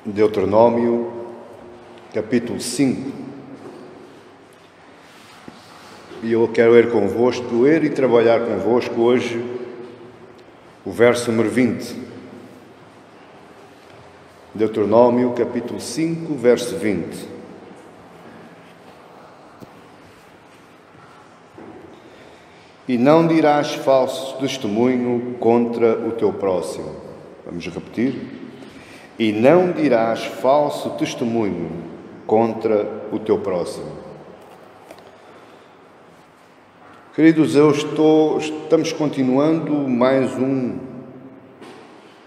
Deuteronômio, capítulo 5. E eu quero ler e trabalhar convosco hoje o verso número 20. Deuteronômio, capítulo 5, verso 20. E não dirás falso testemunho contra o teu próximo. Vamos repetir. E não dirás falso testemunho contra o teu próximo. Queridos, estamos continuando mais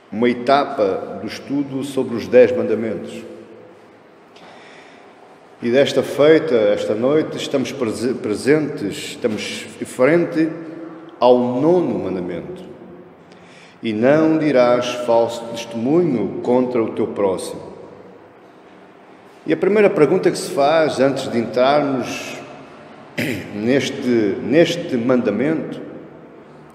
uma etapa do estudo sobre os 10 mandamentos. E desta feita, esta noite, estamos frente ao 9º mandamento. E não dirás falso testemunho contra o teu próximo. E a primeira pergunta que se faz antes de entrarmos neste mandamento,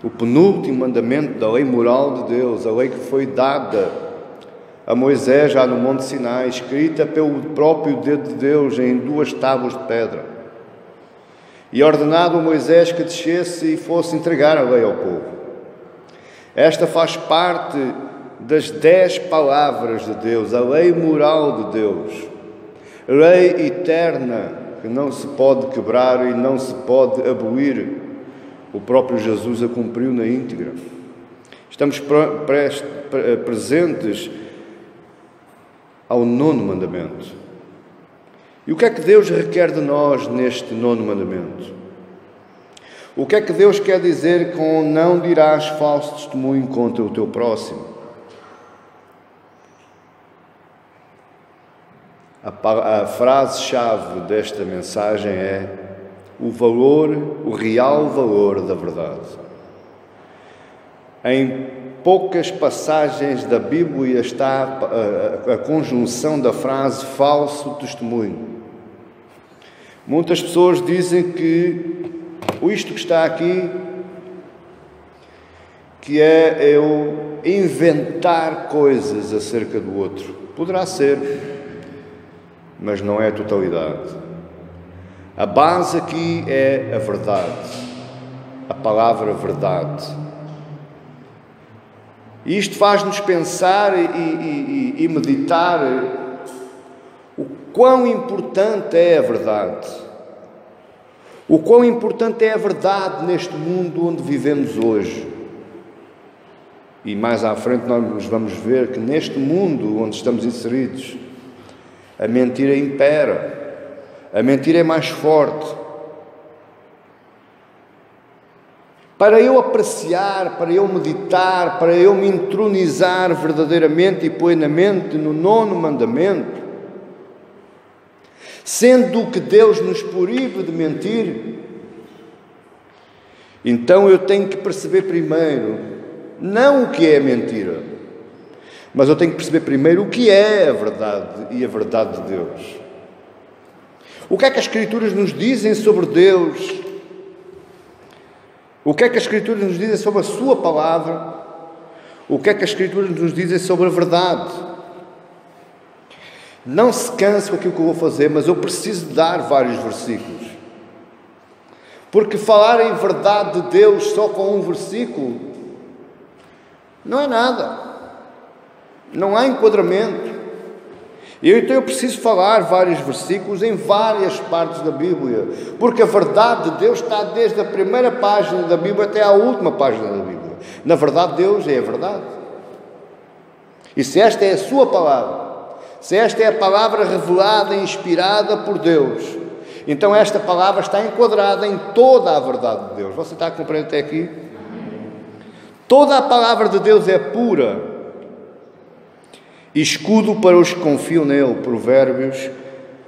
o penúltimo mandamento da lei moral de Deus, a lei que foi dada a Moisés já no Monte Sinai, escrita pelo próprio dedo de Deus em 2 tábuas de pedra, e ordenado a Moisés que descesse e fosse entregar a lei ao povo. Esta faz parte das 10 palavras de Deus, a lei moral de Deus, lei eterna que não se pode quebrar e não se pode abolir. O próprio Jesus a cumpriu na íntegra. Estamos presentes ao 9º mandamento. E o que é que Deus requer de nós neste 9º mandamento? O que é que Deus quer dizer com não dirás falso testemunho contra o teu próximo? A frase-chave desta mensagem é o real valor da verdade. Em poucas passagens da Bíblia está a conjunção da frase falso testemunho. Muitas pessoas dizem que isto que está aqui, que é eu inventar coisas acerca do outro. Poderá ser, mas não é a totalidade. A base aqui é a verdade, a palavra verdade. E isto faz-nos pensar e meditar o quão importante é a verdade. O quão importante é a verdade neste mundo onde vivemos hoje. E mais à frente nós vamos ver que neste mundo onde estamos inseridos, a mentira impera, a mentira é mais forte. Para eu apreciar, para eu meditar, para eu me entronizar verdadeiramente e plenamente no 9º mandamento, sendo que Deus nos proíbe de mentir, então eu tenho que perceber primeiro, não o que é mentira, mas eu tenho que perceber primeiro o que é a verdade e a verdade de Deus. O que é que as Escrituras nos dizem sobre Deus? O que é que as Escrituras nos dizem sobre a sua palavra? O que é que as Escrituras nos dizem sobre a verdade? Não se canse com aquilo que eu vou fazer, mas eu preciso dar vários versículos. Porque falar em verdade de Deus só com um versículo não é nada. Não há enquadramento. Então eu preciso falar vários versículos em várias partes da Bíblia. Porque a verdade de Deus está desde a primeira página da Bíblia até à última página da Bíblia. Na verdade, Deus é a verdade. E se esta é a sua palavra, se esta é a palavra revelada e inspirada por Deus, então esta palavra está enquadrada em toda a verdade de Deus. Você está a compreender até aqui? Toda a palavra de Deus é pura. Escudo para os que confiam nele. Provérbios,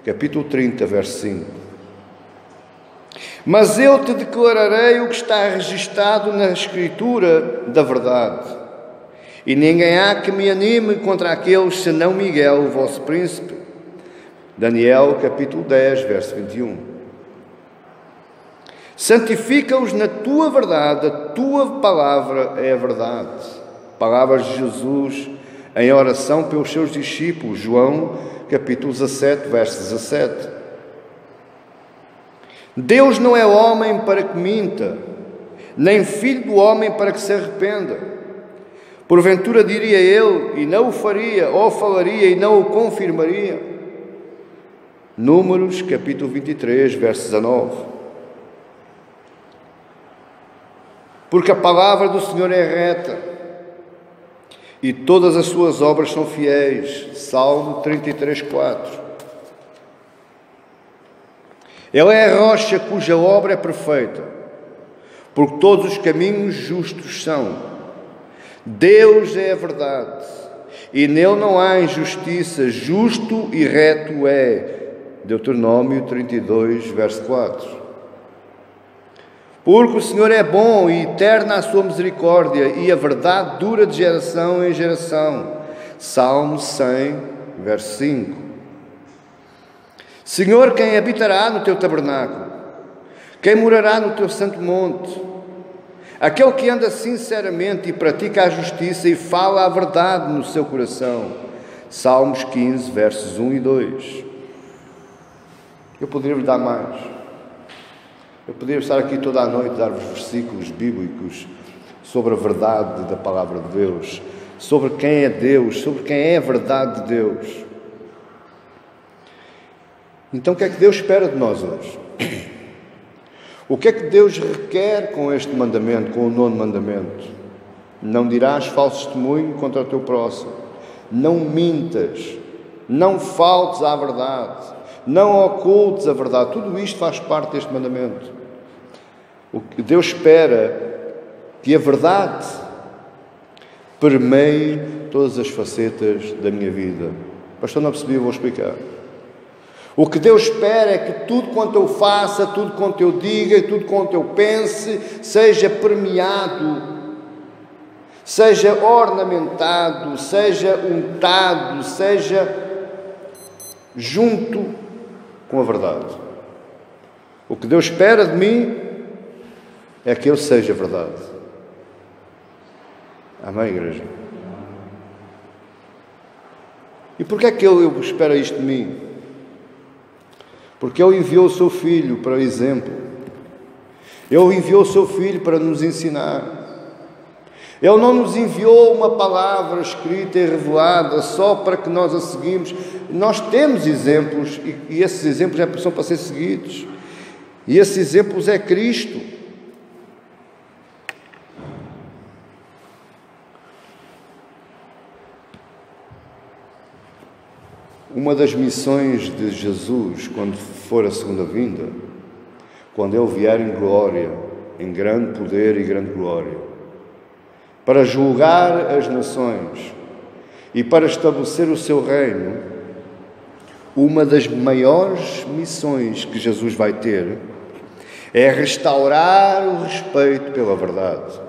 capítulo 30, verso 5. Mas eu te declararei o que está registado na Escritura da verdade. E ninguém há que me anime contra aqueles, senão Miguel, o vosso príncipe. Daniel, capítulo 10, verso 21. Santifica-os na tua verdade, a tua palavra é a verdade. Palavras de Jesus em oração pelos seus discípulos, João, capítulo 17, verso 17. Deus não é homem para que minta, nem filho do homem para que se arrependa. Porventura diria ele, e não o faria, ou falaria e não o confirmaria. Números, capítulo 23, verso 19. Porque a palavra do Senhor é reta, e todas as suas obras são fiéis. Salmo 33, 4. Ele é a rocha cuja obra é perfeita, porque todos os caminhos justos são. Deus é a verdade, e nele não há injustiça, justo e reto é. Deuteronômio 32, verso 4. Porque o Senhor é bom e eterna a sua misericórdia, e a verdade dura de geração em geração. Salmo 100, verso 5. Senhor, quem habitará no teu tabernáculo? Quem morará no teu santo monte? Aquele que anda sinceramente e pratica a justiça e fala a verdade no seu coração. Salmos 15, versos 1 e 2. Eu poderia vos dar mais. Eu poderia estar aqui toda a noite a dar-vos versículos bíblicos sobre a verdade da palavra de Deus, sobre quem é Deus, sobre quem é a verdade de Deus. Então o que é que Deus espera de nós hoje? O que é que Deus requer com este mandamento, com o 9º mandamento? Não dirás falso testemunho contra o teu próximo. Não mintas. Não faltes à verdade. Não ocultes a verdade. Tudo isto faz parte deste mandamento. O que Deus espera que a verdade permeie todas as facetas da minha vida. Pastor, não percebi, eu vou explicar. O que Deus espera é que tudo quanto eu faça, tudo quanto eu diga, tudo quanto eu pense, seja permeado, seja ornamentado, seja untado, seja junto com a verdade. O que Deus espera de mim é que eu seja verdade. Amém, igreja? E porquê é que Ele espera isto de mim? Porque Ele enviou o seu Filho para o exemplo. Ele enviou o seu Filho para nos ensinar. Ele não nos enviou uma palavra escrita e revelada só para que nós a seguimos. Nós temos exemplos e esses exemplos já são para ser seguidos. E esses exemplos é Cristo. Uma das missões de Jesus, quando for a segunda vinda, quando Ele vier em glória, em grande poder e grande glória, para julgar as nações e para estabelecer o seu reino, uma das maiores missões que Jesus vai ter é restaurar o respeito pela verdade.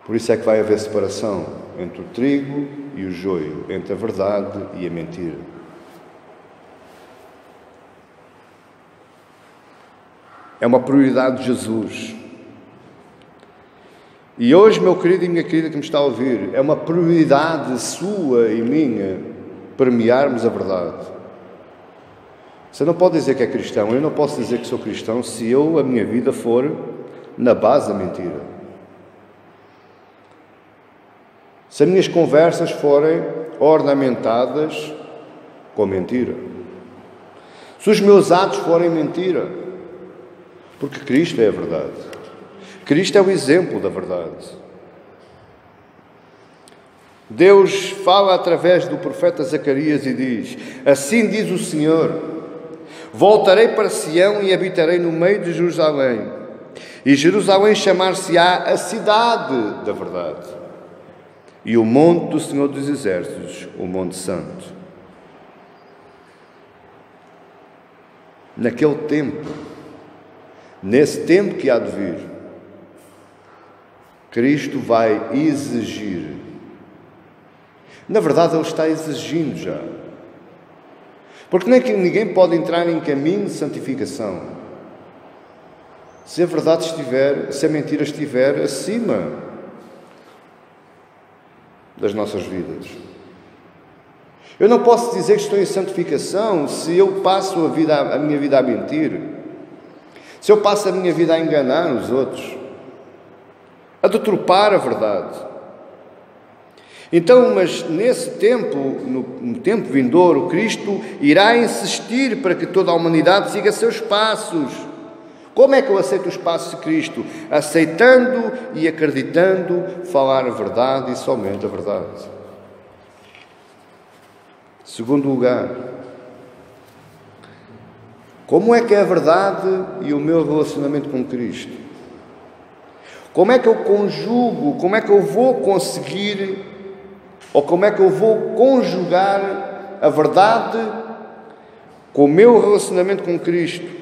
Por isso é que vai haver separação entre o trigo e o joio, entre a verdade e a mentira. É uma prioridade de Jesus. E hoje, meu querido e minha querida que me está a ouvir, é uma prioridade sua e minha permearmos a verdade. Você não pode dizer que é cristão, eu não posso dizer que sou cristão se a minha vida for na base da mentira. Se as minhas conversas forem ornamentadas com mentira. Se os meus atos forem mentira. Porque Cristo é a verdade. Cristo é o exemplo da verdade. Deus fala através do profeta Zacarias e diz: assim diz o Senhor, voltarei para Sião e habitarei no meio de Jerusalém. E Jerusalém chamar-se-á a cidade da verdade. E o monte do Senhor dos Exércitos, o Monte Santo. naquele tempo, nesse tempo que há de vir, Cristo vai exigir. Na verdade, Ele está exigindo já. Porque nem que ninguém pode entrar em caminho de santificação se a verdade estiver, se a mentira estiver acima das nossas vidas. Eu não posso dizer que estou em santificação se eu passo a minha vida a mentir, se eu passo a minha vida a enganar os outros, a deturpar a verdade. Então, mas nesse tempo, no tempo vindouro, Cristo irá insistir para que toda a humanidade siga seus passos. Como é que eu aceito os passos de Cristo? Aceitando e acreditando falar a verdade e somente a verdade. Segundo lugar, como é que é a verdade e o meu relacionamento com Cristo? Como é que eu conjugo, como é que eu vou conseguir, ou como é que eu vou conjugar a verdade com o meu relacionamento com Cristo?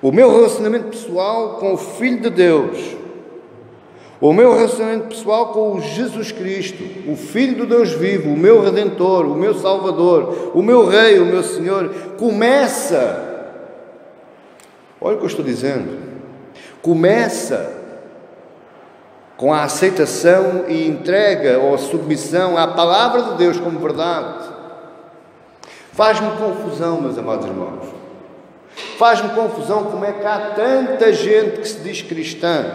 O meu relacionamento pessoal com o Filho de Deus, o meu relacionamento pessoal com o Jesus Cristo, o Filho do Deus vivo, o meu Redentor, o meu Salvador, o meu Rei, o meu Senhor, começa, olha o que eu estou dizendo, começa com a aceitação e entrega ou submissão à Palavra de Deus como verdade. Faz-me confusão, meus amados irmãos. Faz-me confusão como é que há tanta gente que se diz cristã,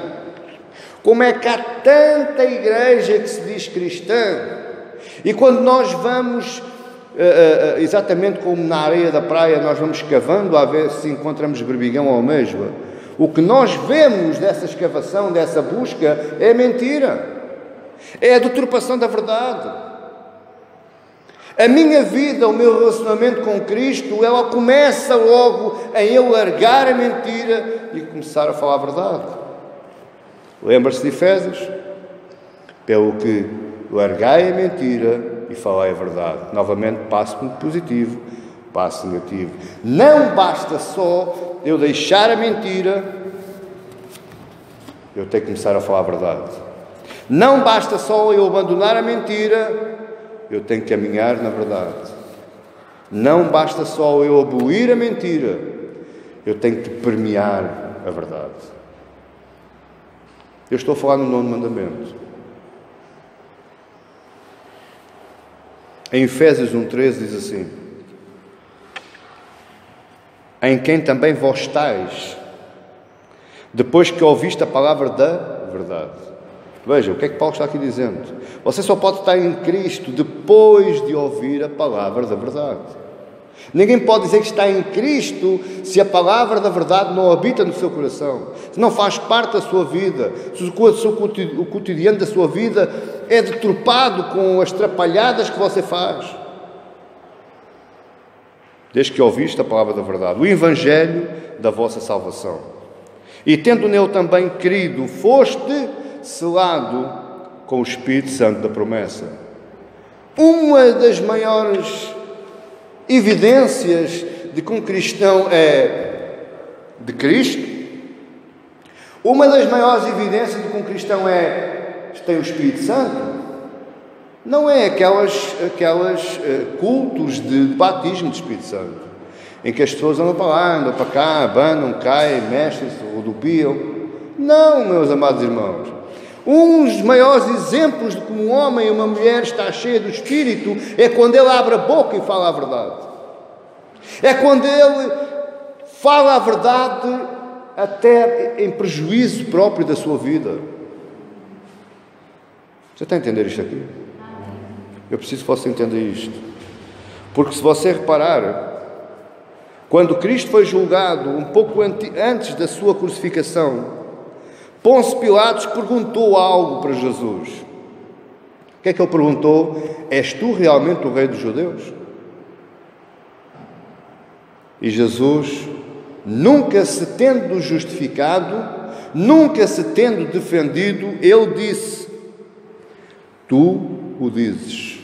como é que há tanta igreja que se diz cristã, e quando nós vamos, exatamente como na areia da praia, nós vamos cavando a ver se encontramos berbigão ou amêijoa, o que nós vemos dessa escavação, dessa busca, é mentira, é a deturpação da verdade. A minha vida, o meu relacionamento com Cristo, ela começa logo em eu largar a mentira e começar a falar a verdade. Lembra-se de Efésios? Pelo que largai a mentira e falai a verdade. Novamente, passo positivo, passo negativo. Não basta só eu deixar a mentira, eu tenho que começar a falar a verdade. Não basta só eu abandonar a mentira, eu tenho que caminhar na verdade. Não basta só eu abolir a mentira, eu tenho que permear a verdade. Eu estou a falar no 9º mandamento. Em Efésios 1,13 diz assim: em quem também vós estáis, depois que ouviste a palavra da verdade. Veja, o que é que Paulo está aqui dizendo? Você só pode estar em Cristo depois de ouvir a palavra da verdade. Ninguém pode dizer que está em Cristo se a palavra da verdade não habita no seu coração, se não faz parte da sua vida, se o cotidiano da sua vida é deturpado com as trapalhadas que você faz. Desde que ouviste a palavra da verdade, o Evangelho da vossa salvação. E tendo nele também crido, foste selado com o Espírito Santo da promessa. Uma das maiores evidências de que um cristão é de Cristo, uma das maiores evidências de que um cristão tem o Espírito Santo, não é aquelas cultos de batismo do Espírito Santo, em que as pessoas andam para lá, andam para cá, abanam, caem, mexem-se, rodopiam. Não, meus amados irmãos. Um dos maiores exemplos de como um homem e uma mulher está cheio do Espírito é quando ele abre a boca e fala a verdade. É quando ele fala a verdade até em prejuízo próprio da sua vida. Você está a entender isto aqui? Eu preciso que você entenda isto. Porque se você reparar, quando Cristo foi julgado, um pouco antes da sua crucificação, Pôncio Pilatos perguntou algo para Jesus. O que é que ele perguntou? És tu realmente o rei dos judeus? E Jesus, nunca se tendo justificado, nunca se tendo defendido, ele disse: tu o dizes.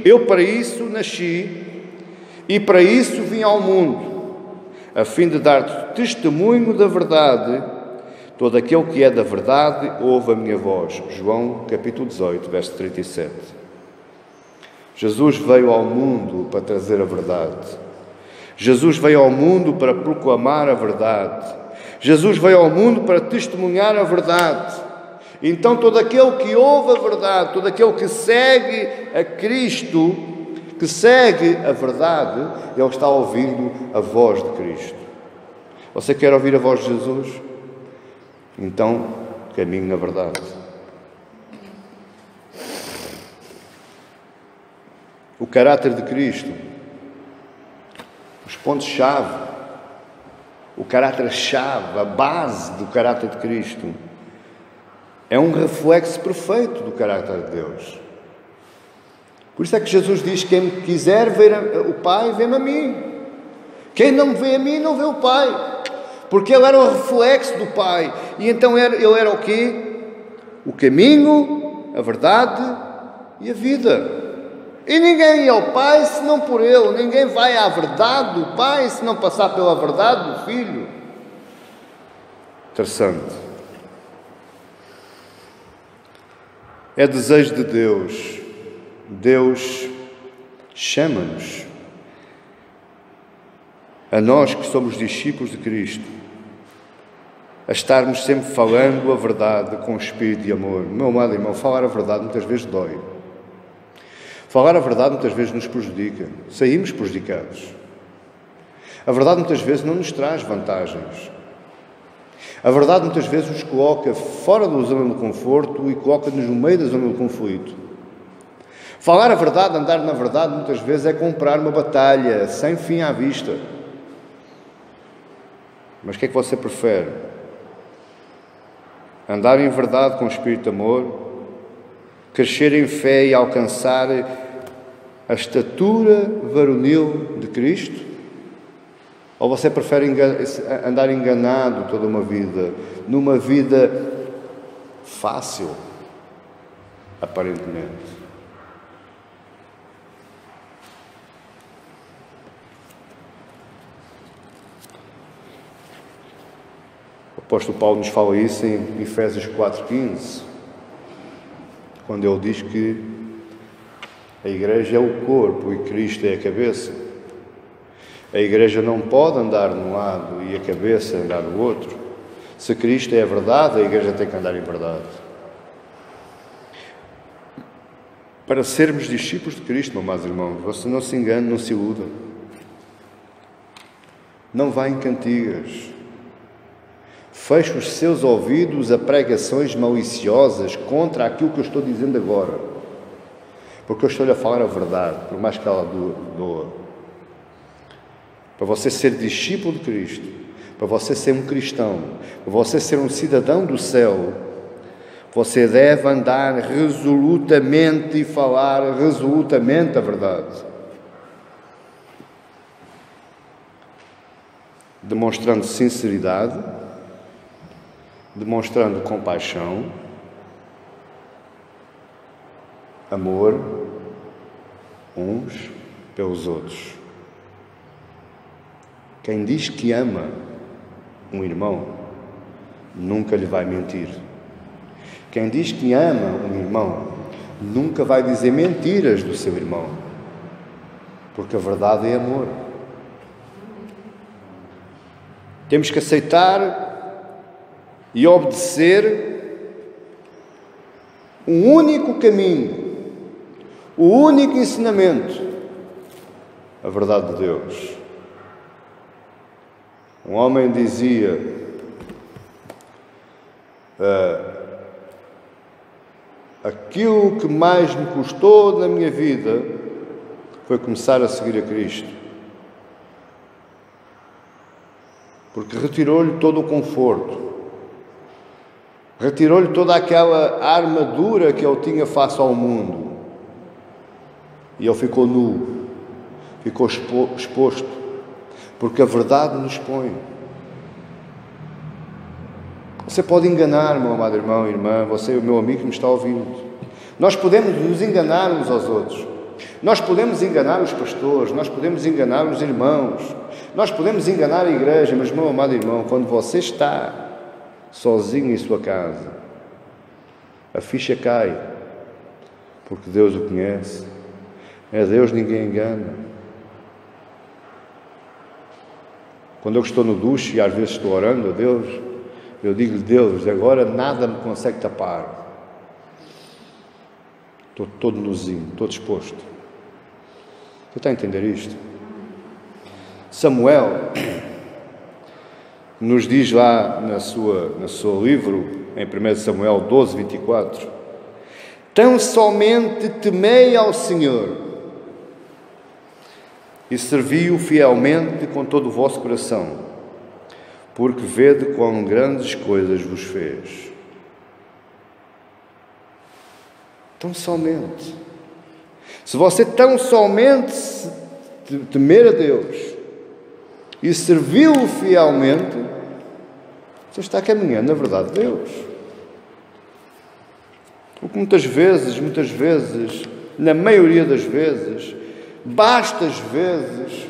Eu para isso nasci, E para isso vim ao mundo, a fim de dar testemunho da verdade. Todo aquele que é da verdade ouve a minha voz. João capítulo 18, verso 37. Jesus veio ao mundo para trazer a verdade. Jesus veio ao mundo para proclamar a verdade. Jesus veio ao mundo para testemunhar a verdade. Então todo aquele que ouve a verdade, todo aquele que segue a Cristo, que segue a verdade, ele está ouvindo a voz de Cristo. Você quer ouvir a voz de Jesus? Então, caminhe na verdade. O caráter de Cristo, os pontos-chave, o caráter-chave, a base do caráter de Cristo, é um reflexo perfeito do caráter de Deus. Por isso é que Jesus diz: quem quiser ver o Pai, vê-me a mim. Quem não me vê a mim, não vê o Pai. Porque Ele era o reflexo do Pai. E então Ele era o quê? O caminho, a verdade e a vida. E ninguém é o Pai senão por Ele. Ninguém vai à verdade do Pai se não passar pela verdade do Filho. Interessante. É desejo de Deus. Deus chama-nos, a nós que somos discípulos de Cristo, a estarmos sempre falando a verdade com espírito de amor. Meu amado irmão, falar a verdade muitas vezes dói. Falar a verdade muitas vezes nos prejudica. Saímos prejudicados. A verdade muitas vezes não nos traz vantagens. A verdade muitas vezes nos coloca fora da zona de conforto e coloca-nos no meio da zona de conflito. Falar a verdade, andar na verdade, muitas vezes é comprar uma batalha sem fim à vista. Mas o que é que você prefere? Andar em verdade com espírito de amor? Crescer em fé e alcançar a estatura varonil de Cristo? Ou você prefere andar enganado toda uma vida, numa vida fácil, aparentemente? O apóstolo Paulo nos fala isso em Efésios 4,15, quando ele diz que a igreja é o corpo e Cristo é a cabeça. A igreja não pode andar de um lado e a cabeça andar do outro. Se Cristo é a verdade, a igreja tem que andar em verdade. Para sermos discípulos de Cristo, meus amados irmãos, você não se engane, não se iluda. Não vá em cantigas. Feche os seus ouvidos a pregações maliciosas contra aquilo que eu estou dizendo agora. Porque eu estou-lhe a falar a verdade, por mais que ela doa. Para você ser discípulo de Cristo, para você ser um cristão, para você ser um cidadão do céu, você deve andar resolutamente e falar resolutamente a verdade. Demonstrando sinceridade, demonstrando compaixão, amor uns pelos outros. Quem diz que ama um irmão nunca lhe vai mentir. Quem diz que ama um irmão nunca vai dizer mentiras do seu irmão, porque a verdade é amor. Temos que aceitar e obedecer um único caminho, o único ensinamento, a verdade de Deus. Um homem dizia: aquilo que mais me custou na minha vida foi começar a seguir a Cristo, porque retirou-lhe todo o conforto, retirou-lhe toda aquela armadura que ele tinha face ao mundo, e ele ficou nu, ficou exposto, porque a verdade nos expõe. Você pode enganar, meu amado irmão e irmã, você, o meu amigo que me está ouvindo. Nós podemos nos enganar uns aos outros. Nós podemos enganar os pastores, nós podemos enganar os irmãos, nós podemos enganar a igreja, mas, meu amado irmão, quando você está sozinho em sua casa, a ficha cai, porque Deus o conhece. É Deus, ninguém engana. Quando eu estou no duche e às vezes estou orando a Deus, eu digo-lhe: Deus, agora nada me consegue tapar. Estou todo nuzinho, todo exposto. Você está a entender isto? Samuel nos diz lá no seu livro, em 1 Samuel 12, 24: tão somente temei ao Senhor e servi-o fielmente com todo o vosso coração, porque vede quão grandes coisas vos fez. Tão somente. Se você tão somente temer a Deus e servi-lo fielmente, você está caminhando na verdade de Deus. Porque muitas vezes, na maioria das vezes, bastas vezes,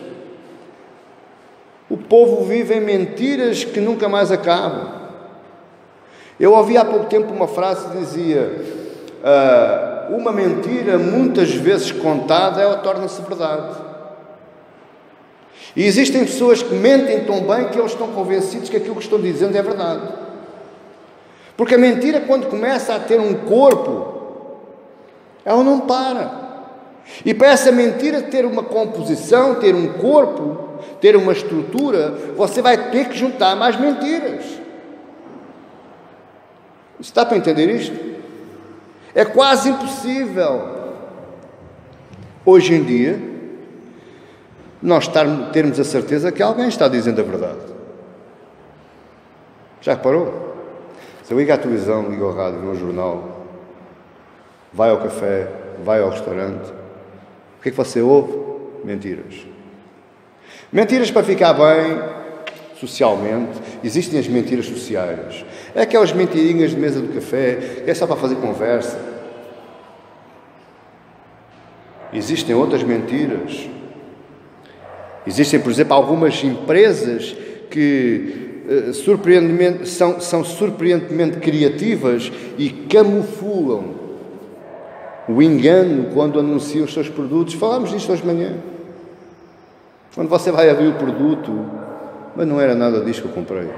o povo vive em mentiras que nunca mais acabam. Eu ouvi há pouco tempo uma frase que dizia: uma mentira muitas vezes contada, ela torna-se verdade. E existem pessoas que mentem tão bem que eles estão convencidos que aquilo que estão dizendo é verdade. Porque a mentira, quando começa a ter um corpo, ela não para. E para essa mentira ter uma composição, ter um corpo, ter uma estrutura, você vai ter que juntar mais mentiras. Está para entender isto? É quase impossível, hoje em dia, nós termos a certeza que alguém está dizendo a verdade. Já reparou? Você liga à televisão, liga ao rádio, liga ao jornal, vai ao café, vai ao restaurante, o que é que você ouve? Mentiras. Mentiras para ficar bem socialmente. Existem as mentiras sociais. É aquelas mentirinhas de mesa do café, que é só para fazer conversa. Existem outras mentiras. Existem, por exemplo, algumas empresas que são surpreendentemente criativas e camuflam o engano quando anunciam os seus produtos. Falámos disto hoje de manhã. Quando você vai abrir o produto, mas não era nada disto que eu comprei.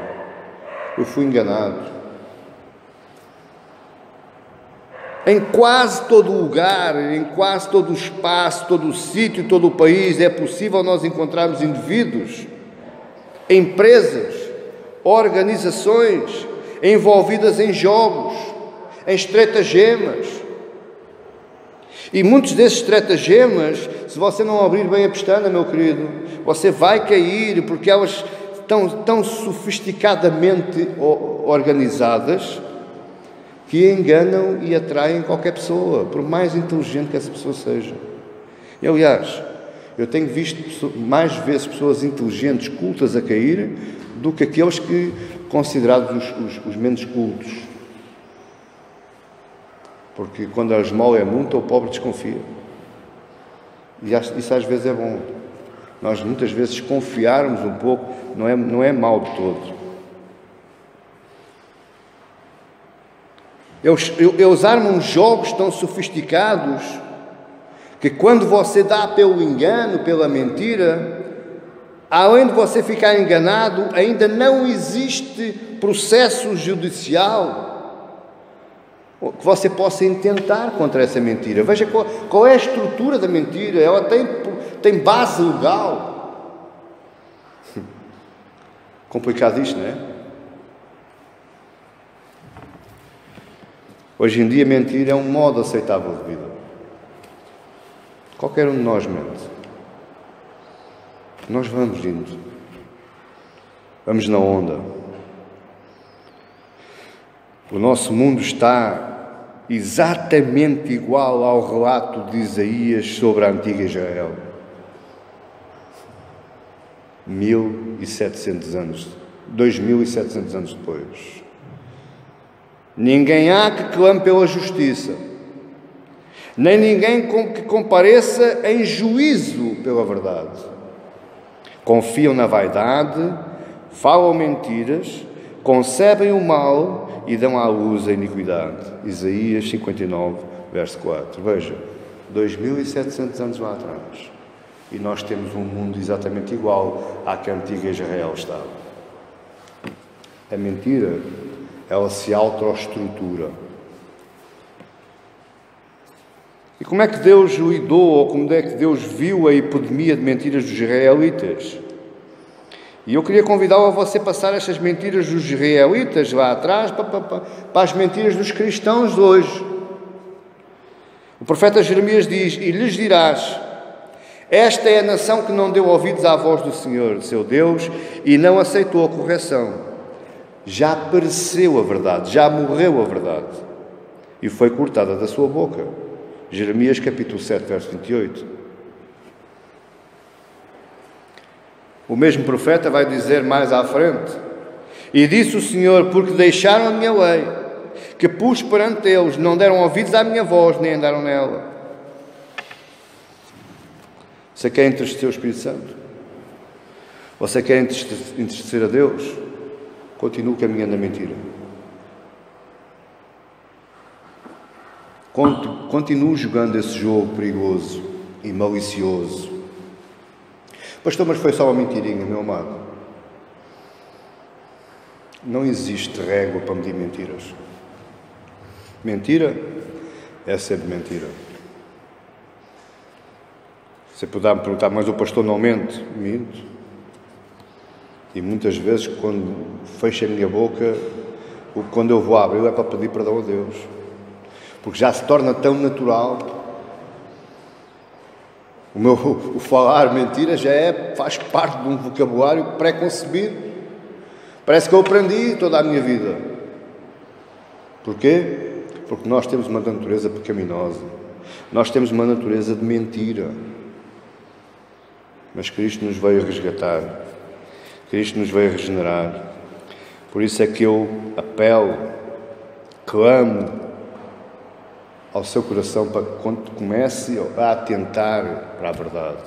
Eu fui enganado. Em quase todo o lugar, em quase todo o espaço, todo o sítio, todo o país, é possível nós encontrarmos indivíduos, empresas, organizações envolvidas em jogos, em estratagemas. E muitos desses estratagemas, se você não abrir bem a pestana, meu querido, você vai cair, porque elas estão tão sofisticadamente organizadas que enganam e atraem qualquer pessoa, por mais inteligente que essa pessoa seja. E, aliás, eu tenho visto mais vezes pessoas inteligentes, cultas, a cair, do que aqueles que considerados os menos cultos. Porque quando a esmola é muita, o pobre desconfia. E isso às vezes é bom. Nós muitas vezes confiarmos um pouco, não é mau de todo. Eles armam jogos tão sofisticados que quando você dá pelo engano, pela mentira, além de você ficar enganado, ainda não existe processo judicial que você possa intentar contra essa mentira. Veja qual é a estrutura da mentira. Ela tem base legal. Complicado isto, não é? Hoje em dia, mentir é um modo aceitável de vida. Qualquer um de nós mente. Nós vamos indo. Vamos na onda. O nosso mundo está exatamente igual ao relato de Isaías sobre a antiga Israel. 2700 anos, 2700 anos depois. Ninguém há que clame pela justiça, nem ninguém que compareça em juízo pela verdade. Confiam na vaidade, falam mentiras, concebem o mal e dão à luz a iniquidade. Isaías 59, verso 4. Veja, 2700 anos lá atrás. E nós temos um mundo exatamente igual à que a antiga Israel estava. A mentira, ela se autoestrutura. E como é que Deus lidou, ou como é que Deus viu a epidemia de mentiras dos israelitas? E eu queria convidá-lo a você passar estas mentiras dos israelitas lá atrás para as mentiras dos cristãos de hoje. O profeta Jeremias diz: e lhes dirás, esta é a nação que não deu ouvidos à voz do Senhor, seu Deus, e não aceitou a correção. Já pereceu a verdade, já morreu a verdade, e foi cortada da sua boca. Jeremias capítulo 7, verso 28. O mesmo profeta vai dizer mais à frente: e disse o Senhor, porque deixaram a minha lei, que pus perante eles, não deram ouvidos à minha voz, nem andaram nela. Você quer entristecer o Espírito Santo? Você quer entristecer a Deus? Continue caminhando na mentira. Continue jogando esse jogo perigoso e malicioso. Pastor, mas foi só uma mentirinha, meu amado. Não existe régua para medir mentiras. Mentira é sempre mentira. Você poderá me perguntar, mas o pastor não mente? Minto. E muitas vezes, quando fecho a minha boca, quando eu vou abrir, é para pedir perdão a Deus. Porque já se torna tão natural. O falar mentira faz parte de um vocabulário pré-concebido. Parece que eu aprendi toda a minha vida. Porquê? Porque nós temos uma natureza pecaminosa. Nós temos uma natureza de mentira. Mas Cristo nos veio resgatar. Cristo nos veio regenerar. Por isso é que eu apelo, clamo ao seu coração para que quando comece a atentar para a verdade.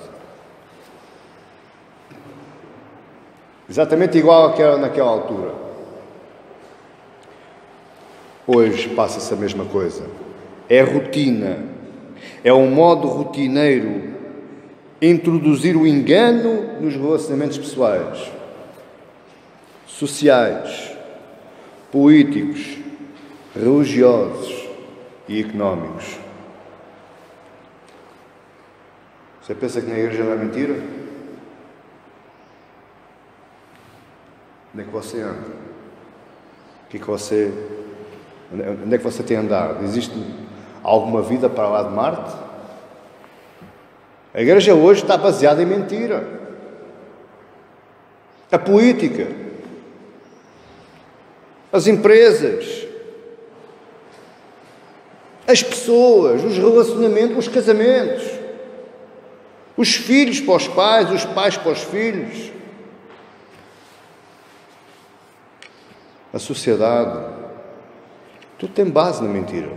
Exatamente igual àquela naquela altura. Hoje passa-se a mesma coisa. É rotina. É um modo rotineiro introduzir o engano nos relacionamentos pessoais, sociais, políticos, religiosos e económicos. Você pensa que na igreja não é mentira? Onde é que você anda? Onde é que você tem andado? Existe alguma vida para lá de Marte? A igreja hoje está baseada em mentira. A política, as empresas, as pessoas, os relacionamentos, os casamentos, os filhos para os pais, os pais para os filhos, a sociedade, tudo tem base na mentira.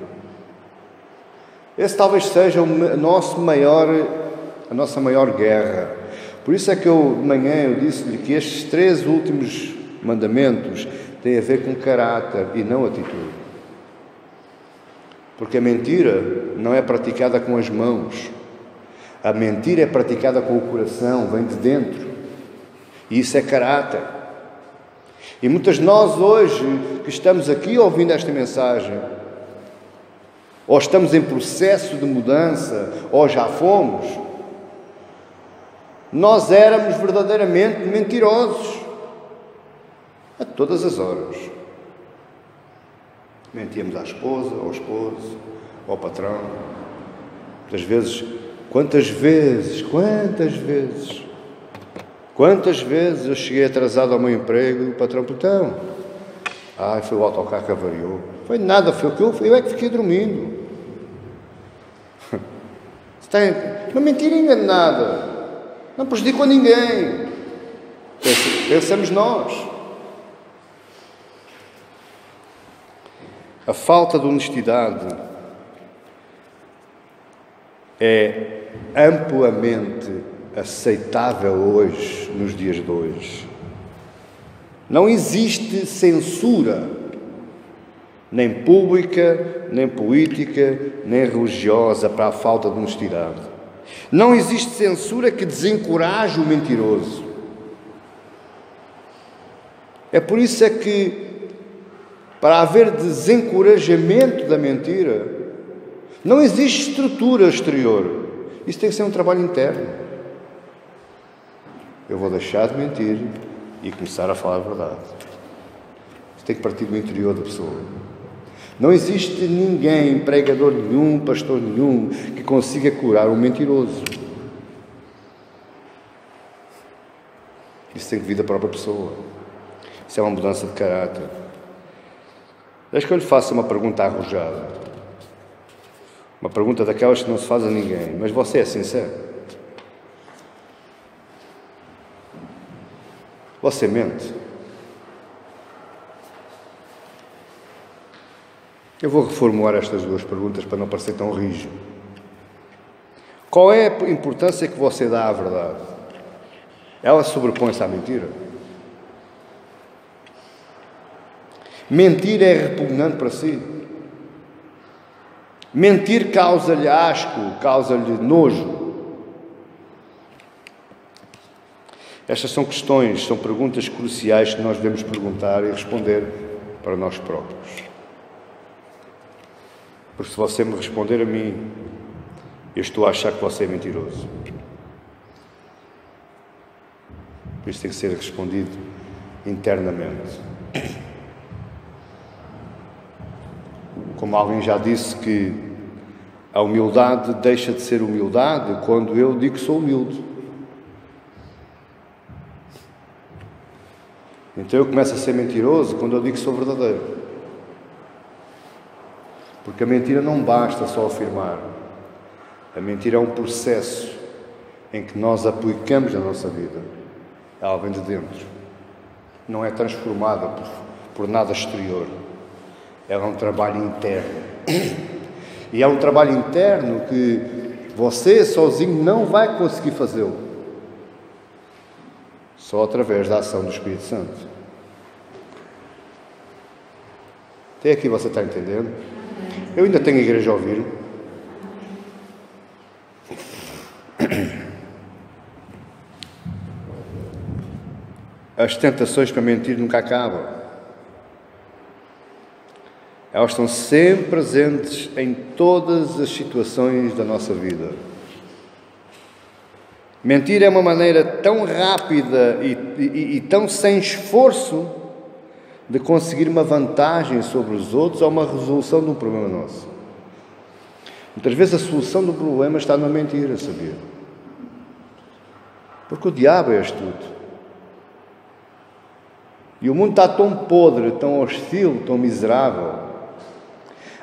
Esse talvez seja a nossa maior guerra. Por isso é que de manhã eu disse-lhe que estes 3 últimos mandamentos têm a ver com caráter e não atitude. Porque a mentira não é praticada com as mãos. A mentira é praticada com o coração, vem de dentro. E isso é caráter. E muitas de nós hoje, que estamos aqui ouvindo esta mensagem, ou estamos em processo de mudança, ou já fomos, nós éramos verdadeiramente mentirosos. A todas as horas. Mentíamos à esposa, ao esposo, ao patrão. Muitas vezes, quantas vezes eu cheguei atrasado ao meu emprego e o patrão, foi o autocarro que avariou. Foi nada, foi o que eu é que fiquei dormindo. Uma mentira enganada. Não prejudicou a ninguém. Pensamos nós. A falta de honestidade é amplamente aceitável hoje, nos dias de hoje. Não existe censura, nem pública, nem política, nem religiosa, para a falta de honestidade. Não existe censura que desencoraje o mentiroso. É por isso é que, para haver desencorajamento da mentira, não existe estrutura exterior. Isso tem que ser um trabalho interno. Eu vou deixar de mentir e começar a falar a verdade. Isso tem que partir do interior da pessoa. Não existe ninguém, pregador nenhum, pastor nenhum, que consiga curar um mentiroso. Isso tem que vir da própria pessoa. Isso é uma mudança de caráter. Deixa que eu lhe faça uma pergunta arrojada. Uma pergunta daquelas que não se faz a ninguém. Mas você é sincero? Você mente? Eu vou reformular estas duas perguntas para não parecer tão rígido. Qual é a importância que você dá à verdade? Ela sobrepõe-se à mentira? Mentir é repugnante para si? Mentir causa-lhe asco, causa-lhe nojo? Estas são questões, são perguntas cruciais que nós devemos perguntar e responder para nós próprios. Porque se você me responder a mim, eu estou a achar que você é mentiroso. Por isso tem que ser respondido internamente. Como alguém já disse que a humildade deixa de ser humildade quando eu digo que sou humilde. Então eu começo a ser mentiroso quando eu digo que sou verdadeiro. Porque a mentira não basta só afirmar. A mentira é um processo em que nós aplicamos na nossa vida. Ela vem de dentro. Não é transformada por nada exterior. Ela é um trabalho interno. E é um trabalho interno que você sozinho não vai conseguir fazê-lo. Só através da ação do Espírito Santo. Até aqui você está entendendo? Eu ainda tenho a igreja a ouvir. As tentações para mentir nunca acabam. Elas estão sempre presentes em todas as situações da nossa vida. Mentir é uma maneira tão rápida e tão sem esforço de conseguir uma vantagem sobre os outros ou uma resolução de um problema nosso. Muitas vezes a solução do problema está na mentira, sabia? Porque o diabo é astuto. E o mundo está tão podre, tão hostil, tão miserável.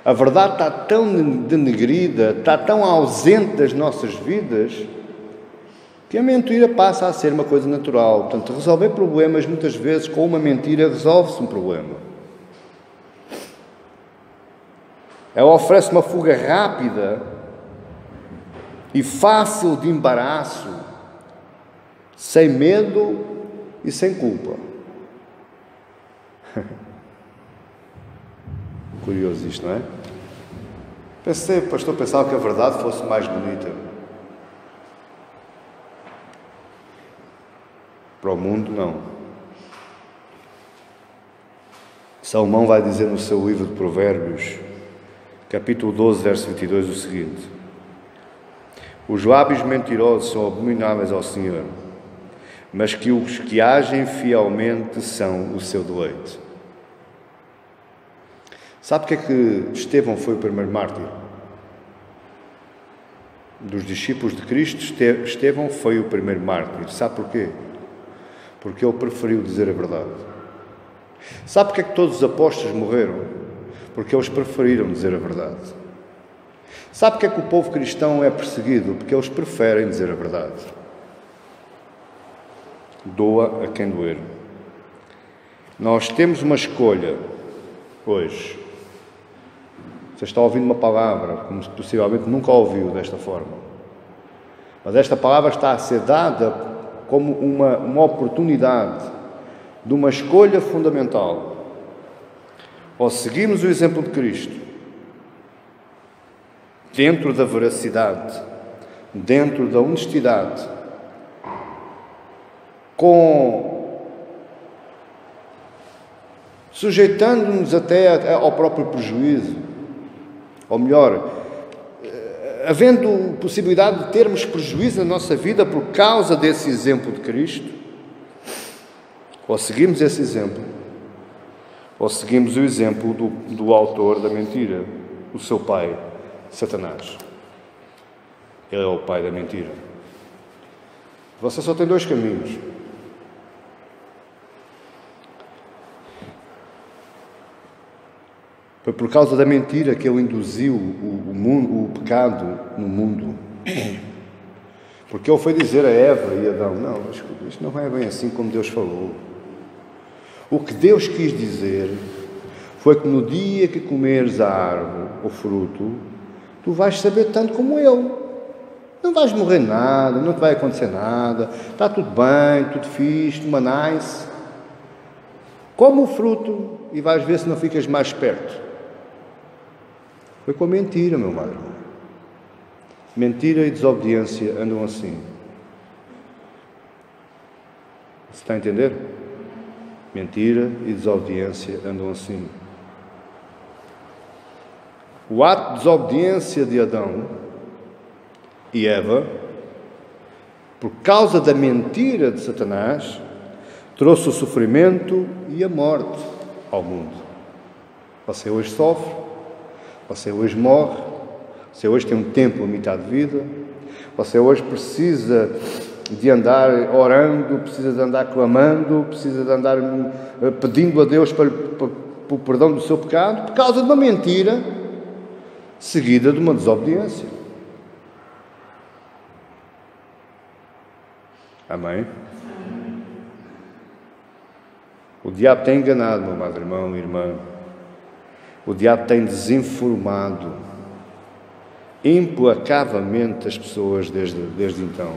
A verdade está tão denegrida, está tão ausente das nossas vidas, que a mentira passa a ser uma coisa natural. Portanto, resolver problemas, muitas vezes, com uma mentira, resolve-se um problema. Ela oferece uma fuga rápida e fácil de embaraço, sem medo e sem culpa. Curioso isto, não é? Pastor, pensava que a verdade fosse mais bonita. Para o mundo, não. Salomão vai dizer no seu livro de Provérbios, capítulo 12, verso 22, o seguinte: os lábios mentirosos são abomináveis ao Senhor, mas que os que agem fielmente são o seu deleite. Sabe porque é que Estevão foi o primeiro mártir? Dos discípulos de Cristo, Estevão foi o primeiro mártir. Sabe porquê? Porque ele preferiu dizer a verdade. Sabe porque é que todos os apóstolos morreram? Porque eles preferiram dizer a verdade. Sabe porque é que o povo cristão é perseguido? Porque eles preferem dizer a verdade. Doa a quem doer. Nós temos uma escolha hoje. Você está ouvindo uma palavra, como possivelmente nunca ouviu desta forma. Mas esta palavra está a ser dada como uma oportunidade de uma escolha fundamental. Ou seguimos o exemplo de Cristo, dentro da veracidade, dentro da honestidade, sujeitando-nos até ao próprio prejuízo, ou melhor, havendo possibilidade de termos prejuízo na nossa vida por causa desse exemplo de Cristo, ou seguimos esse exemplo, ou seguimos o exemplo do autor da mentira, o seu pai, Satanás. Ele é o pai da mentira. Você só tem dois caminhos. Foi por causa da mentira que ele induziu o pecado no mundo. Porque ele foi dizer a Eva e a Adão, não, isto não é bem assim como Deus falou. O que Deus quis dizer foi que no dia que comeres a árvore, o fruto, tu vais saber tanto como Ele. Não vais morrer nada, não te vai acontecer nada, está tudo bem, tudo fixe, uma nice. Come o fruto e vais ver se não ficas mais esperto. Foi com a mentira, meu irmão. Mentira e desobediência andam assim. Você está a entender? Mentira e desobediência andam assim. O ato de desobediência de Adão e Eva, por causa da mentira de Satanás, trouxe o sofrimento e a morte ao mundo. Você hoje sofre, você hoje morre, você hoje tem um tempo limitado de vida, você hoje precisa de andar orando, precisa de andar clamando, precisa de andar pedindo a Deus para o perdão do seu pecado, por causa de uma mentira seguida de uma desobediência. Amém? O diabo tem enganado, meu amado irmão e irmã. O diabo tem desinformado implacavelmente as pessoas desde então.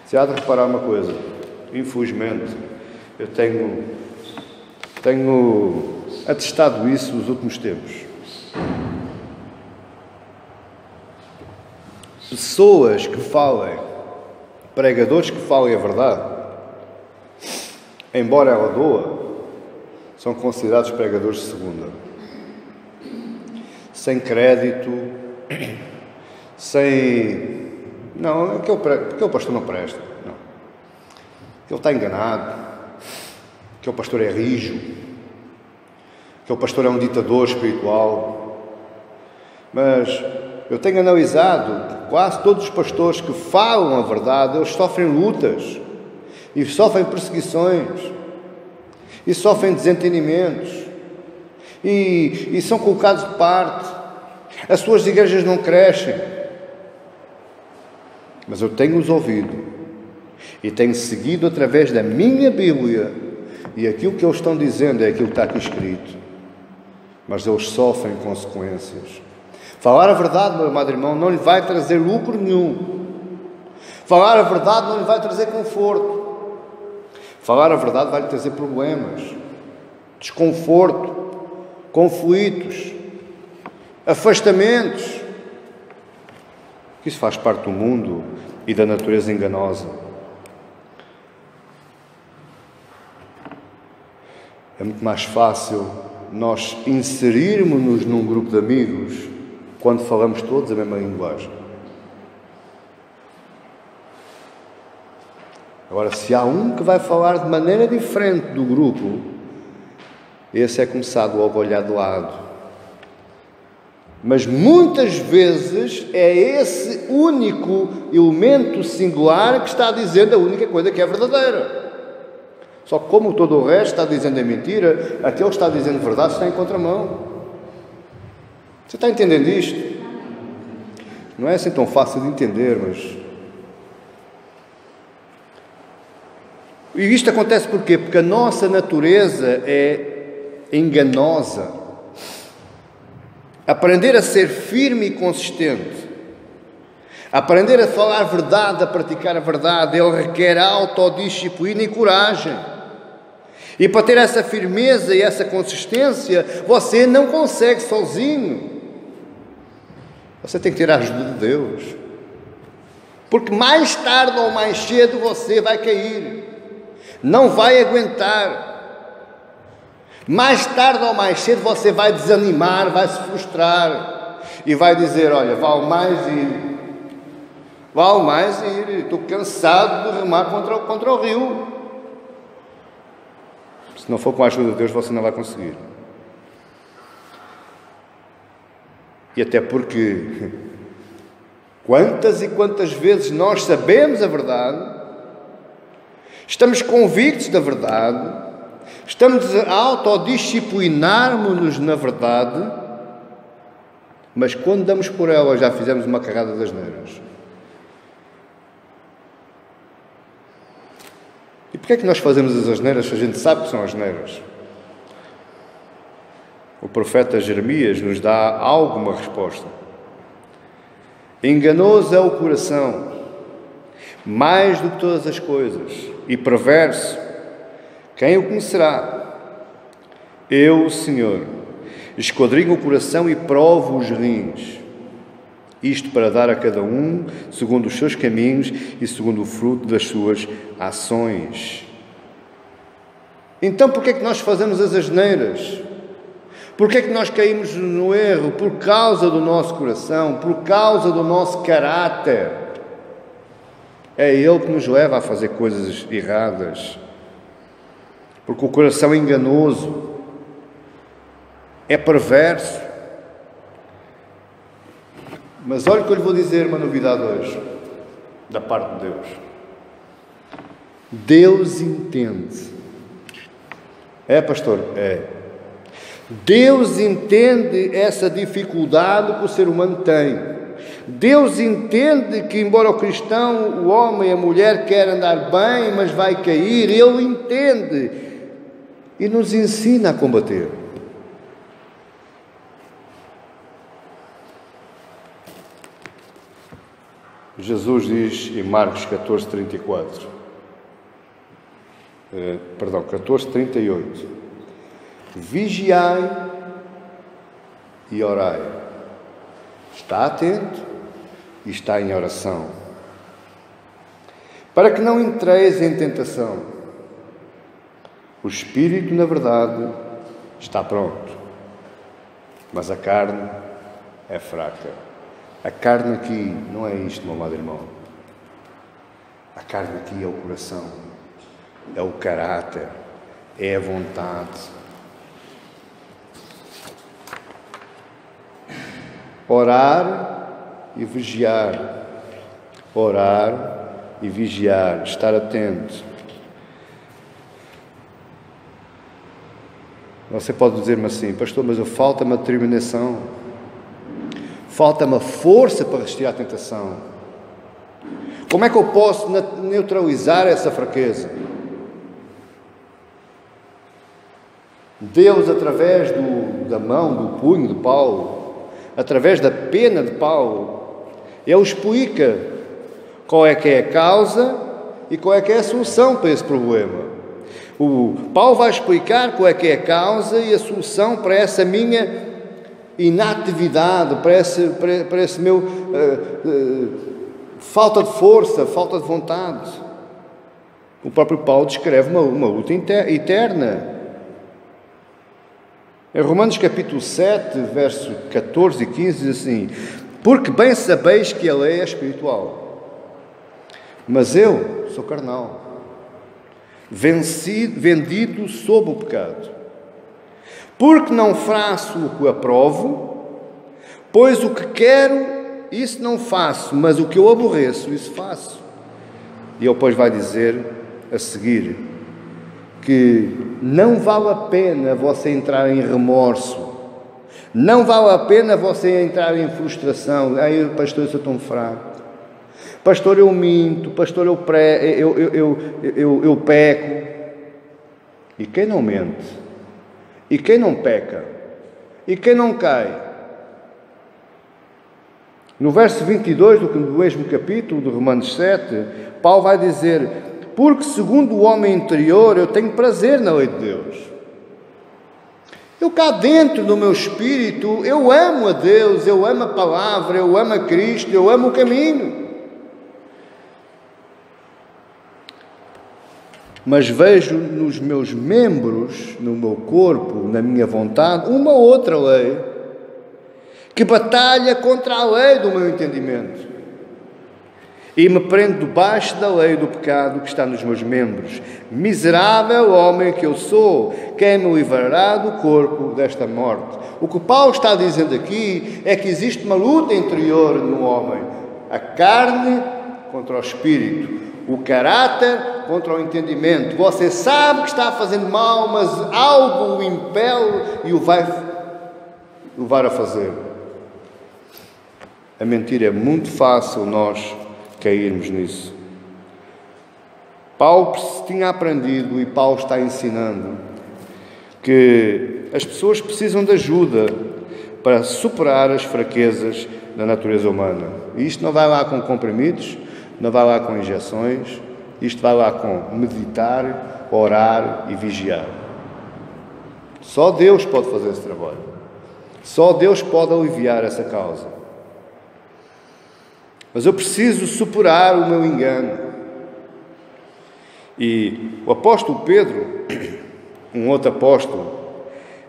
Se há de reparar uma coisa, infelizmente, eu tenho atestado isso nos últimos tempos. Pessoas que falem, pregadores que falem a verdade, embora ela doa, são considerados pregadores de segunda. Sem crédito, sem... Não, aquele pastor não presta. Não. Ele está enganado. Aquele pastor é rijo. Aquele pastor é um ditador espiritual. Mas eu tenho analisado quase todos os pastores que falam a verdade, eles sofrem lutas. E sofrem perseguições. E sofrem desentendimentos. E são colocados de parte. As suas igrejas não crescem. Mas eu tenho-os ouvido e tenho seguido através da minha Bíblia, e aquilo que eles estão dizendo é aquilo que está aqui escrito. Mas eles sofrem consequências. Falar a verdade, meu amado irmão, não lhe vai trazer lucro nenhum. Falar a verdade não lhe vai trazer conforto. Falar a verdade vai lhe trazer problemas, desconforto, conflitos, afastamentos. Isso faz parte do mundo e da natureza enganosa. É muito mais fácil nós inserirmos-nos num grupo de amigos quando falamos todos a mesma linguagem. Agora, se há um que vai falar de maneira diferente do grupo, esse é começado logo a olhar de lado. Mas muitas vezes é esse único elemento singular que está dizendo a única coisa que é verdadeira. Só que como todo o resto está dizendo a mentira, aquele que está dizendo verdade está em contramão. Você está entendendo isto? Não é assim tão fácil de entender, mas... E isto acontece porquê? Porque a nossa natureza é enganosa. Aprender a ser firme e consistente. Aprender a falar a verdade, a praticar a verdade, ele requer autodisciplina e coragem. E para ter essa firmeza e essa consistência, você não consegue sozinho. Você tem que ter a ajuda de Deus. Porque mais tarde ou mais cedo você vai cair. Não vai aguentar. Mais tarde ou mais cedo você vai desanimar, vai se frustrar. E vai dizer, olha, vale mais ir, estou cansado de remar contra o rio. Se não for com a ajuda de Deus, você não vai conseguir. E até porque, quantas e quantas vezes nós sabemos a verdade, estamos convictos da verdade, estamos a autodisciplinar-nos na verdade, mas quando damos por ela já fizemos uma carrada das asneiras. E porquê é que nós fazemos as asneiras se a gente sabe que são asneiras? O profeta Jeremias nos dá alguma resposta. Enganoso é o coração, mais do que todas as coisas, e perverso, quem o conhecerá? Eu, o Senhor, esquadrinho o coração e provo os rins, isto para dar a cada um segundo os seus caminhos e segundo o fruto das suas ações. Então, porquê é que nós fazemos as asneiras? Porquê é que nós caímos no erro? Por causa do nosso coração, por causa do nosso caráter. É ele que nos leva a fazer coisas erradas. Porque o coração é enganoso, é perverso. Mas olha que eu lhe vou dizer uma novidade hoje, da parte de Deus. Deus entende. É, pastor? É. Deus entende essa dificuldade que o ser humano tem. Deus entende que, embora o cristão, o homem e a mulher querem andar bem, mas vai cair, Ele entende e nos ensina a combater. Jesus diz em Marcos 14:38, 14:38, vigiai e orai. Está atento e está em oração, para que não entreis em tentação. O espírito, na verdade, está pronto, mas a carne é fraca. A carne aqui não é isto, meu amado irmão. A carne aqui é o coração, é o caráter, é a vontade. Orar e vigiar. Orar e vigiar, estar atento. Você pode dizer-me assim, pastor, mas falta-me a determinação. Falta-me a força para resistir à tentação. Como é que eu posso neutralizar essa fraqueza? Deus, através da mão, do punho de Paulo, através da pena de Paulo, Ele explica qual é que é a causa e qual é que é a solução para esse problema. O Paulo vai explicar qual é que é a causa e a solução para essa minha inatividade, para esse meu falta de força, falta de vontade. O próprio Paulo descreve uma luta eterna. Em Romanos capítulo 7, verso 14 e 15 diz assim: porque bem sabeis que a lei é espiritual, mas eu sou carnal, vendido sob o pecado. Porque não faço o que aprovo, pois o que quero, isso não faço, mas o que eu aborreço, isso faço. E ele depois vai dizer a seguir que não vale a pena você entrar em remorso, não vale a pena você entrar em frustração. Ai, pastor, eu sou tão fraco. Pastor, eu minto. Pastor, eu peco. E quem não mente? E quem não peca? E quem não cai? No verso 22 do mesmo capítulo de Romanos 7, Paulo vai dizer: porque segundo o homem interior eu tenho prazer na lei de Deus. Eu cá dentro do meu espírito, eu amo a Deus, eu amo a palavra, eu amo a Cristo, eu amo o caminho. Mas vejo nos meus membros, no meu corpo, na minha vontade, uma outra lei que batalha contra a lei do meu entendimento e me prende debaixo da lei do pecado que está nos meus membros. Miserável homem que eu sou, quem me livrará do corpo desta morte? O que Paulo está dizendo aqui é que existe uma luta interior no homem. A carne contra o espírito, o caráter contra o entendimento. Você sabe que está fazendo mal, mas algo o impele e o vai levar a fazer. A mentira é muito fácil nós cairmos nisso. Paulo tinha aprendido e Paulo está ensinando que as pessoas precisam de ajuda para superar as fraquezas da natureza humana. E isto não vai lá com comprimidos, não vai lá com injeções, isto vai lá com meditar, orar e vigiar. Só Deus pode fazer esse trabalho. Só Deus pode aliviar essa causa. Mas eu preciso superar o meu engano. E o apóstolo Pedro, um outro apóstolo,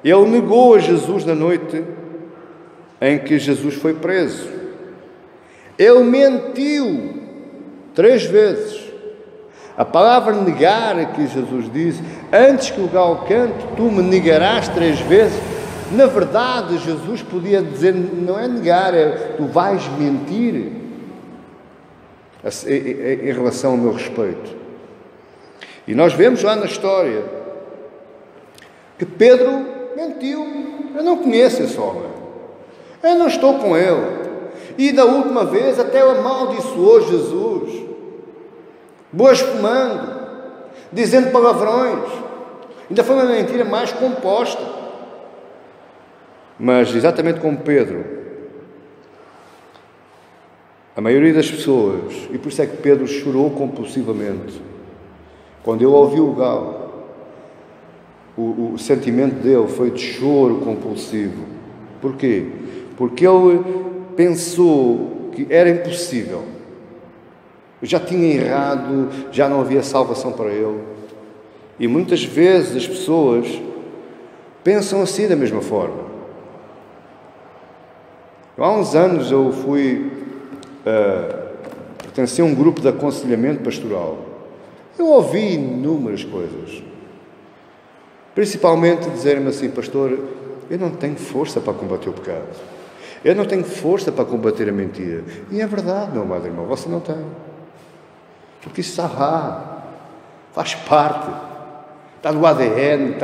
ele negou a Jesus na noite em que Jesus foi preso. Ele mentiu 3 vezes. A palavra negar que Jesus diz: antes que o galo cante, tu me negarás 3 vezes. Na verdade, Jesus podia dizer, não é negar, é tu vais mentir em relação ao meu respeito. E nós vemos lá na história que Pedro mentiu. Eu não conheço esse homem, eu não estou com ele. E da última vez até amaldiçoou Jesus, blasfemando, dizendo palavrões. Ainda foi uma mentira mais composta. Mas exatamente como Pedro, a maioria das pessoas, e por isso é que Pedro chorou compulsivamente quando ele ouviu o galo, o sentimento dele foi de choro compulsivo. Porquê? Porque ele pensou que era impossível, já tinha errado, já não havia salvação para ele. E muitas vezes as pessoas pensam assim da mesma forma. Há uns anos eu pertencia a um grupo de aconselhamento pastoral. Eu ouvi inúmeras coisas, principalmente dizer-me assim: pastor, eu não tenho força para combater o pecado, eu não tenho força para combater a mentira. E é verdade, meu amado irmão, você não tem, porque isso está lá, faz parte, está no ADN,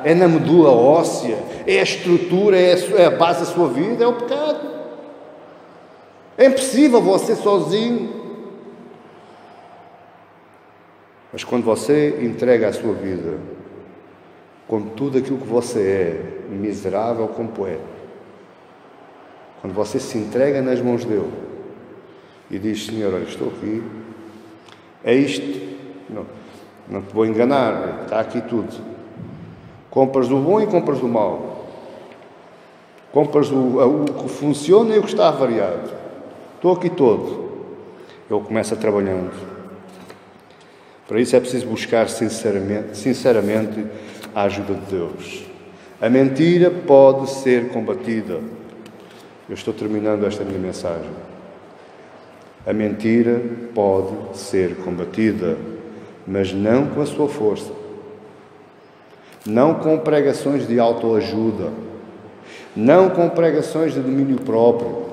é na medula óssea, é a estrutura, é a base da sua vida, é o pecado. É impossível você sozinho. Mas quando você entrega a sua vida com tudo aquilo que você é, miserável como é, quando você se entrega nas mãos dele e diz: Senhor, olha, estou aqui, é isto, não te vou enganar, está aqui tudo. Compras do bom e compras do mau. Compras o que funciona e o que está avariado. Estou aqui todo. Ele começa trabalhando. Para isso é preciso buscar sinceramente a ajuda de Deus. A mentira pode ser combatida. Eu estou terminando esta minha mensagem. A mentira pode ser combatida, mas não com a sua força. Não com pregações de autoajuda. Não com pregações de domínio próprio.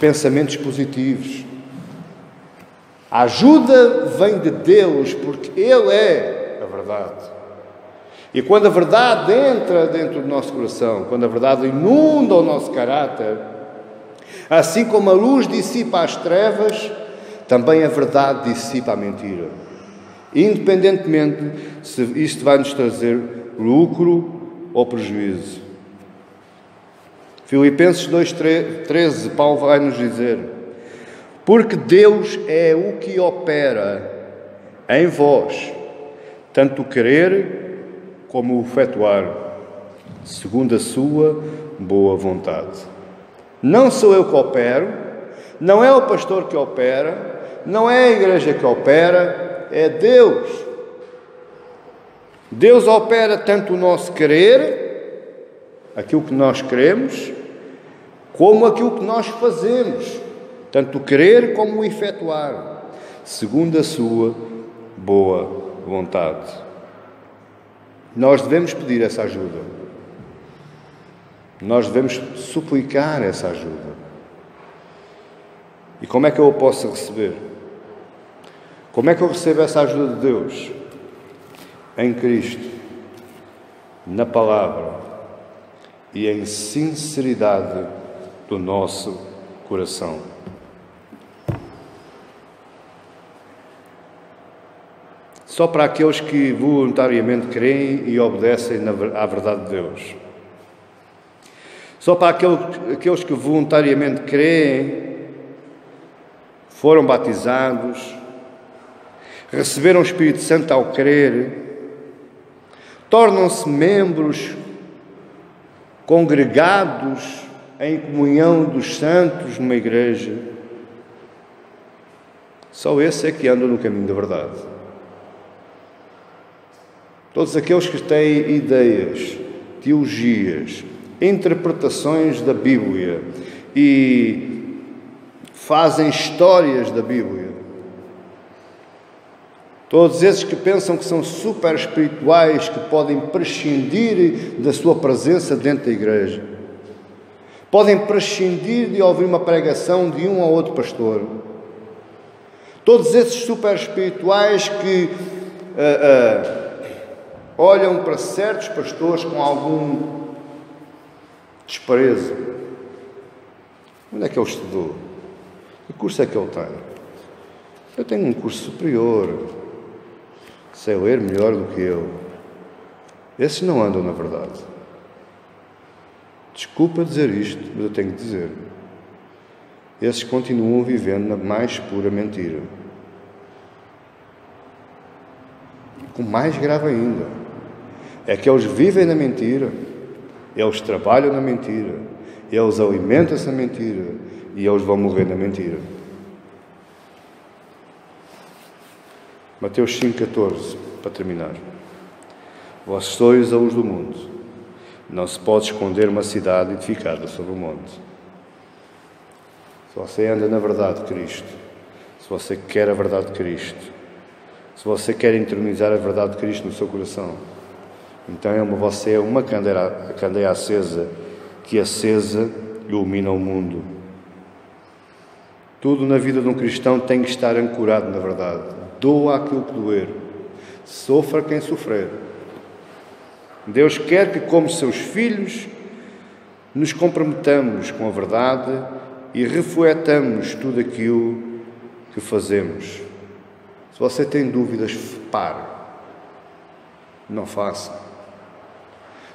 Pensamentos positivos. A ajuda vem de Deus, porque Ele é a verdade. E quando a verdade entra dentro do nosso coração, quando a verdade inunda o nosso caráter, assim como a luz dissipa as trevas, também a verdade dissipa a mentira. Independentemente se isto vai nos trazer lucro ou prejuízo. Filipenses 2,13, Paulo vai nos dizer: porque Deus é o que opera em vós, tanto o querer como o efetuar, segundo a sua boa vontade. Não sou eu que opero, não é o pastor que opera, não é a igreja que opera, é Deus. Deus opera tanto o nosso querer, aquilo que nós queremos, como aquilo que nós fazemos, tanto o querer como o efetuar, segundo a sua boa vontade. Nós devemos pedir essa ajuda. Nós devemos suplicar essa ajuda. E como é que eu a posso receber? Como é que eu recebo essa ajuda de Deus? Em Cristo, na palavra e em sinceridade do nosso coração. Só para aqueles que voluntariamente creem e obedecem à verdade de Deus. Só para aqueles que voluntariamente creem, foram batizados, receberam o Espírito Santo ao crer, tornam-se membros congregados em comunhão dos santos numa igreja. Só esse é que anda no caminho da verdade. Todos aqueles que têm ideias, teologias, interpretações da Bíblia e fazem histórias da Bíblia, todos esses que pensam que são super espirituais, que podem prescindir da sua presença dentro da igreja, podem prescindir de ouvir uma pregação de um ou outro pastor, todos esses super espirituais que olham para certos pastores com algum desprezo. Onde é que ele estudou? Que curso é que ele tem? Eu tenho um curso superior, sei ler melhor do que eu. Esses não andam na verdade. Desculpa dizer isto, mas eu tenho que dizer. Esses continuam vivendo na mais pura mentira. O mais grave ainda é que eles vivem na mentira, eles trabalham na mentira, eles alimentam-se na mentira e eles vão morrer na mentira. Mateus 5,14, para terminar. Vós sois a luz do mundo. Não se pode esconder uma cidade edificada sobre o monte. Se você anda na verdade de Cristo, se você quer a verdade de Cristo, se você quer internalizar a verdade de Cristo no seu coração, então você é uma candeia acesa, que acesa ilumina o mundo. Tudo na vida de um cristão tem que estar ancorado na verdade. Doa aquilo que doer. Sofra quem sofrer. Deus quer que, como seus filhos, nos comprometamos com a verdade e refletamos tudo aquilo que fazemos. Se você tem dúvidas, pare. Não faça.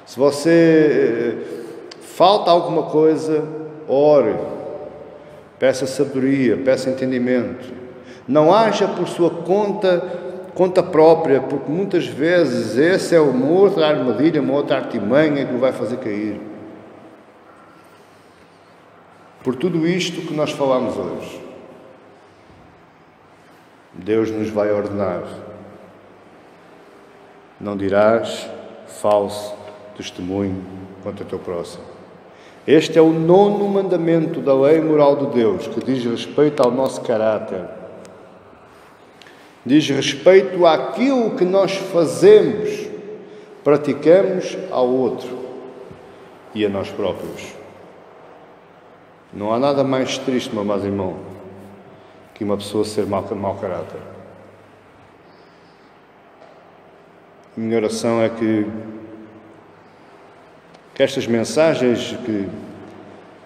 Se você falta alguma coisa, ore. Peça sabedoria, peça entendimento. Não haja por sua conta própria, porque muitas vezes essa é uma outra armadilha, uma outra artimanha que o vai fazer cair. Por tudo isto que nós falamos hoje, Deus nos vai ordenar: não dirás falso testemunho contra o teu próximo. Este é o 9º mandamento da lei moral de Deus, que diz respeito ao nosso caráter. Diz respeito àquilo que nós fazemos, praticamos ao outro e a nós próprios. Não há nada mais triste, meu amado irmão, que uma pessoa ser mau caráter. A minha oração é que estas mensagens que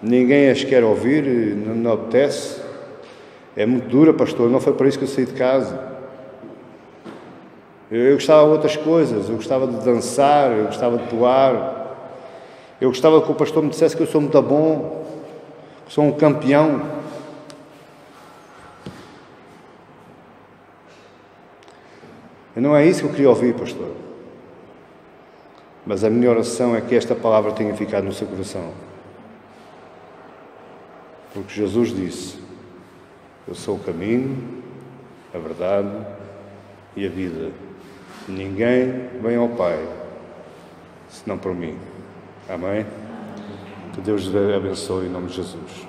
ninguém as quer ouvir, não apetece, é muito dura, pastor, não foi para isso que eu saí de casa. Eu gostava de outras coisas, eu gostava de dançar, eu gostava de pular, Eu gostava que o pastor me dissesse que eu sou muito bom, que sou um campeão. E não é isso que eu queria ouvir, pastor. Mas a minha oração é que esta palavra tenha ficado no seu coração. Porque Jesus disse: eu sou o caminho, a verdade e a vida. Ninguém vem ao Pai senão por mim. Amém? Que Deus abençoe em nome de Jesus.